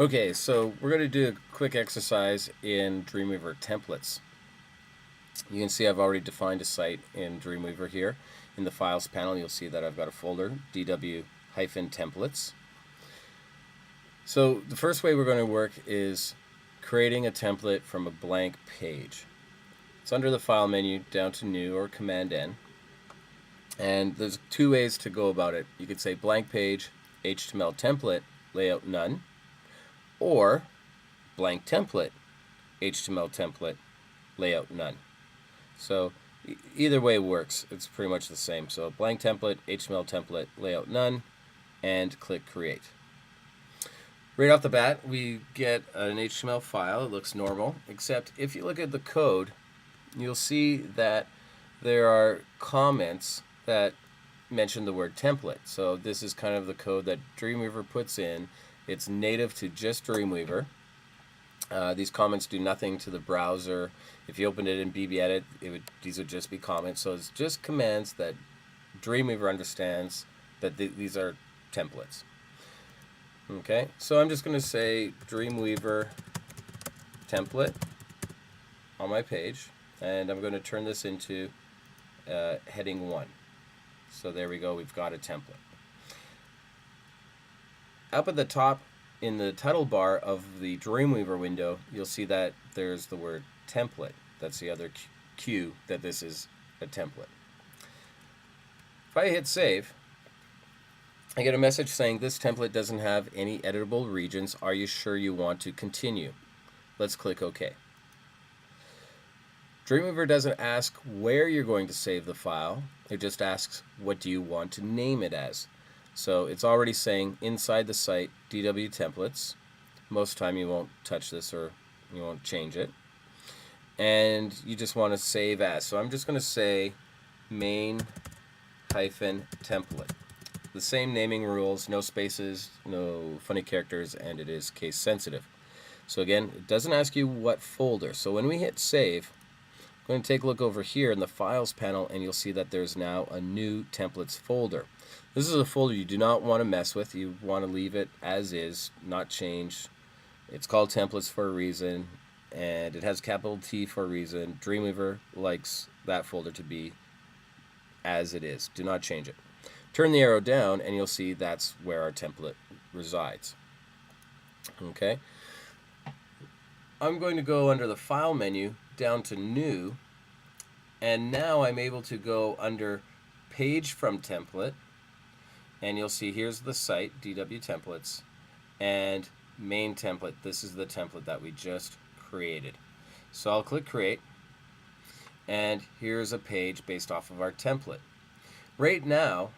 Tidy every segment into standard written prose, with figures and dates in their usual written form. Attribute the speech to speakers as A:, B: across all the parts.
A: Okay, so we're going to do a quick exercise in Dreamweaver templates. You can see I've already defined a site in Dreamweaver here. In the Files panel, you'll see that I've got a folder, dw-templates. So the first way we're going to work is creating a template from a blank page. It's under the File menu, down to New or Command-N. And there's two ways to go about it. You could say blank page, HTML template, layout none, or blank template, HTML template, layout none. So either way works. It's pretty much the same. So blank template, HTML template, layout none, and click create. Right off the bat, we get an HTML file. It looks normal, except if you look at the code, you'll see that there are comments that mention the word template. So this is kind of the code that Dreamweaver puts in. It's native to just Dreamweaver. These comments do nothing to the browser. If you opened it in BBEdit, these would just be comments. So it's just commands that Dreamweaver understands that these are templates. Okay, so I'm just going to say Dreamweaver template on my page, and I'm going to turn this into heading 1. So there we go, we've got a template. Up at the top in the title bar of the Dreamweaver window, you'll see that there's the word template. That's the other cue that this is a template. If I hit save, I get a message saying this template doesn't have any editable regions. Are you sure you want to continue? Let's click OK. Dreamweaver doesn't ask where you're going to save the file. It just asks what do you want to name it as. So it's already saying inside the site DW templates. Most of the time you won't touch this or you won't change it. And you just want to save as. So I'm just going to say main-template. The same naming rules, no spaces, no funny characters, and it is case sensitive. So again, it doesn't ask you what folder. So when we hit save, I'm going to take a look over here in the Files panel, and you'll see that there's now a new templates folder. This is a folder you do not want to mess with. You want to leave it as is, not change. It's called templates for a reason, and it has capital T for a reason. Dreamweaver likes that folder to be as it is. Do not change it. Turn the arrow down, and you'll see that's where our template resides. Okay. I'm going to go under the File menu down to New, and now I'm able to go under Page from Template, and you'll see here's the site, DW Templates, and Main Template. This is the template that we just created. So I'll click Create, and here's a page based off of our template. Right now,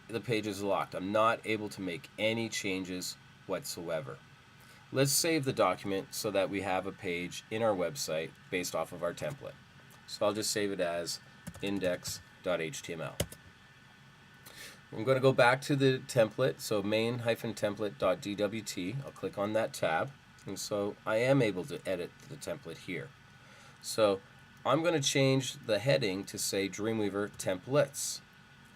A: the page is locked. I'm not able to make any changes whatsoever. Let's save the document so that we have a page in our website based off of our template. So I'll just save it as index.html. I'm going to go back to the template, so main-template.dwt. I'll click on that tab, and so I am able to edit the template here. So I'm going to change the heading to say Dreamweaver Templates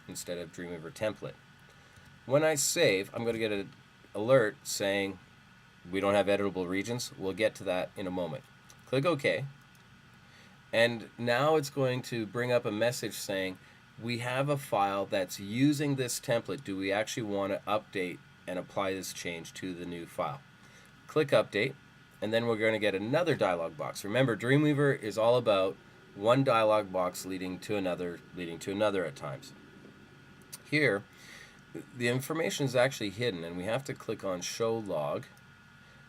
A: instead of Dreamweaver Template. When I save, I'm going to get an alert saying we don't have editable regions. We'll get to that in a moment. Click OK. And now it's going to bring up a message saying we have a file that's using this template. Do we actually want to update and apply this change to the new file? Click Update, and then we're going to get another dialog box. Remember, Dreamweaver is all about one dialog box leading to another at times. Here, the information is actually hidden, and we have to click on Show Log.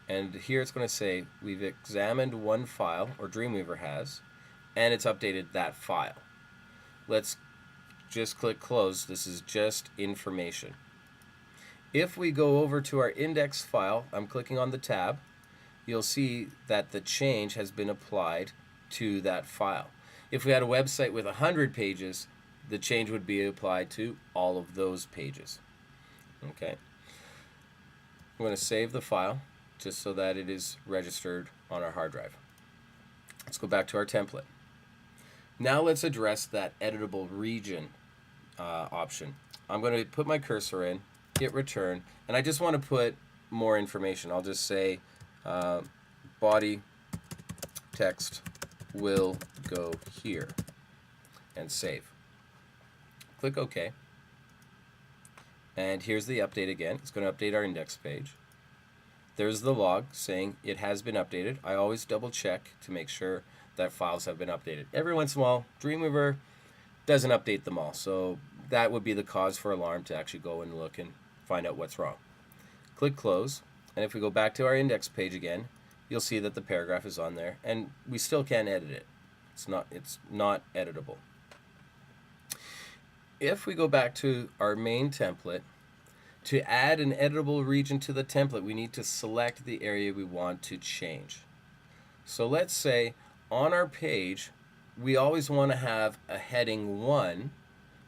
A: And here it's going to say we've examined one file, or Dreamweaver has, and it's updated that file. Let's just click Close. This is just information. If we go over to our index file, I'm clicking on the tab, you'll see that the change has been applied to that file. If we had a website with 100 pages, the change would be applied to all of those pages. Okay. I'm going to save the file just so that it is registered on our hard drive. Let's go back to our template. Now let's address that editable region option. I'm going to put my cursor in, hit return, and I just want to put more information, I'll just say body text will go here and save. Click OK. And here's the update again. It's going to update our index page. There's the log saying it has been updated. I always double check to make sure that files have been updated. Every once in a while, Dreamweaver doesn't update them all, so that would be the cause for alarm to actually go and look and find out what's wrong. Click close, and if we go back to our index page again, you'll see that the paragraph is on there, and we still can't edit it. It's not editable. If we go back to our main template, to add an editable region to the template, we need to select the area we want to change. So let's say on our page, we always want to have a heading 1,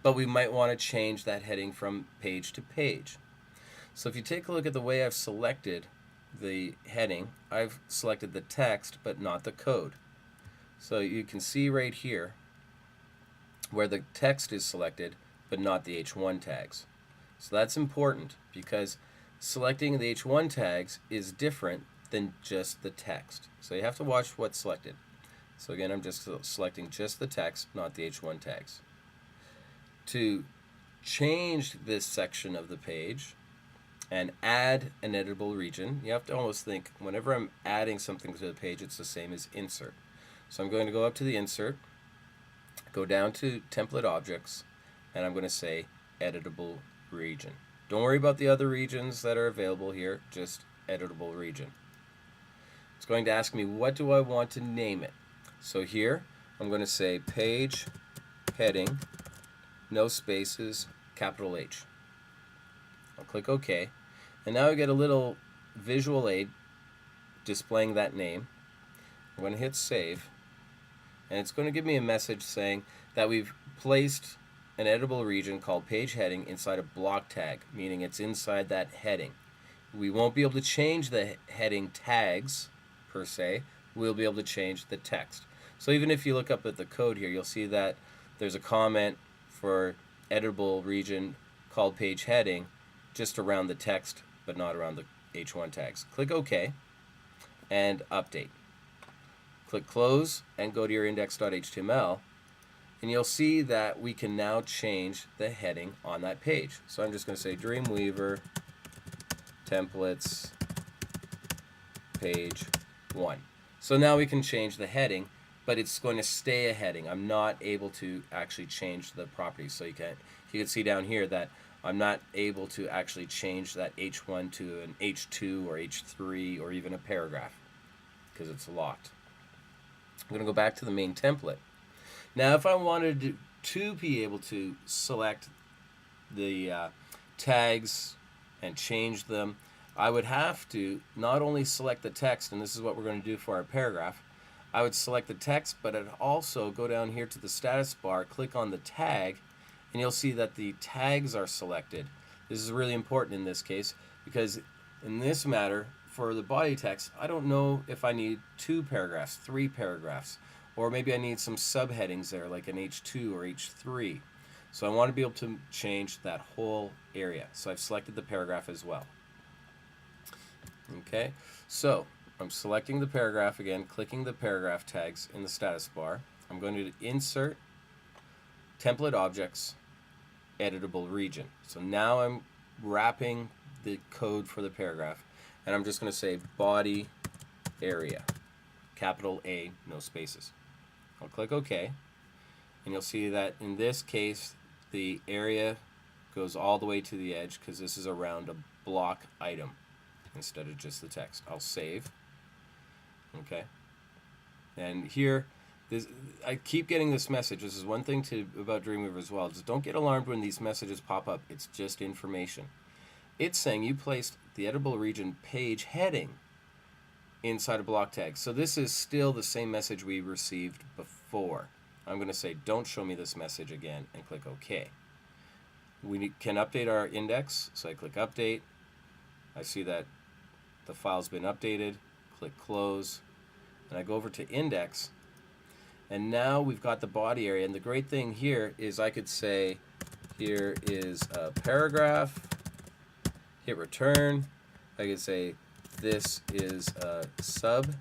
A: but we might want to change that heading from page to page. So if you take a look at the way I've selected the heading, I've selected the text but not the code. So you can see right here where the text is selected but not the H1 tags. So that's important because selecting the H1 tags is different than just the text. So you have to watch what's selected. So again, I'm just selecting just the text, not the H1 tags. To change this section of the page and add an editable region, you have to almost think, whenever I'm adding something to the page, it's the same as insert. So I'm going to go up to the insert, go down to template objects, and I'm going to say editable region. Don't worry about the other regions that are available here, just editable region. It's going to ask me, what do I want to name it? So here, I'm going to say page heading, no spaces, capital H. I'll click OK. And now I get a little visual aid displaying that name. I'm going to hit save. And it's going to give me a message saying that we've placed an editable region called page heading inside a block tag, meaning it's inside that heading. We won't be able to change the heading tags per se. We'll be able to change the text. So even if you look up at the code here, you'll see that there's a comment for editable region called page heading just around the text but not around the H1 tags. Click OK and update. Click close and go to your index.html, and you'll see that we can now change the heading on that page. So I'm just going to say Dreamweaver templates page 1. So now we can change the heading, but it's going to stay a heading. I'm not able to actually change the properties. So you can see down here that I'm not able to actually change that H1 to an H2 or H3 or even a paragraph because it's locked. I'm going to go back to the main template. Now if I wanted to be able to select the tags and change them, I would have to not only select the text, and this is what we're going to do for our paragraph, I would select the text, but I'd also go down here to the status bar, click on the tag, and you'll see that the tags are selected. This is really important in this case because in this matter, for the body text, I don't know if I need 2 paragraphs, 3 paragraphs, or maybe I need some subheadings there like an H2 or H3. So I want to be able to change that whole area. So I've selected the paragraph as well. Okay, so I'm selecting the paragraph again, clicking the paragraph tags in the status bar. I'm going to insert template objects, editable region. So now I'm wrapping the code for the paragraph, and I'm just going to say body area, capital A, no spaces. I'll click OK, and you'll see that in this case the area goes all the way to the edge because this is around a block item instead of just the text. I'll save. Okay, and here I keep getting this message. This is one thing about Dreamweaver as well. Just don't get alarmed when these messages pop up. It's just information. It's saying you placed the editable region page heading inside a block tag. So this is still the same message we received before. I'm going to say don't show me this message again and click OK. We can update our index, so I click update. I see that the file's been updated. Click close, and I go over to index, and now we've got the body area. And the great thing here is I could say here is a paragraph, hit return, I could say this is a sub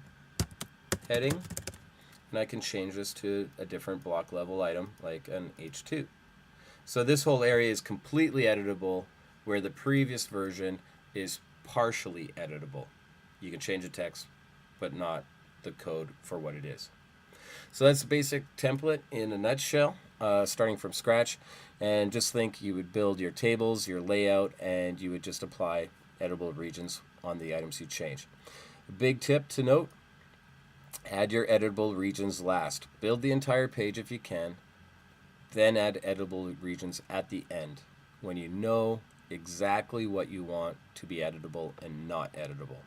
A: heading, and I can change this to a different block level item like an H2. So this whole area is completely editable, where the previous version is partially editable. You can change the text, but not the code for what it is. So that's the basic template in a nutshell, starting from scratch. And just think you would build your tables, your layout, and you would just apply editable regions on the items you change. A big tip to note, add your editable regions last. Build the entire page if you can, then add editable regions at the end when you know exactly what you want to be editable and not editable.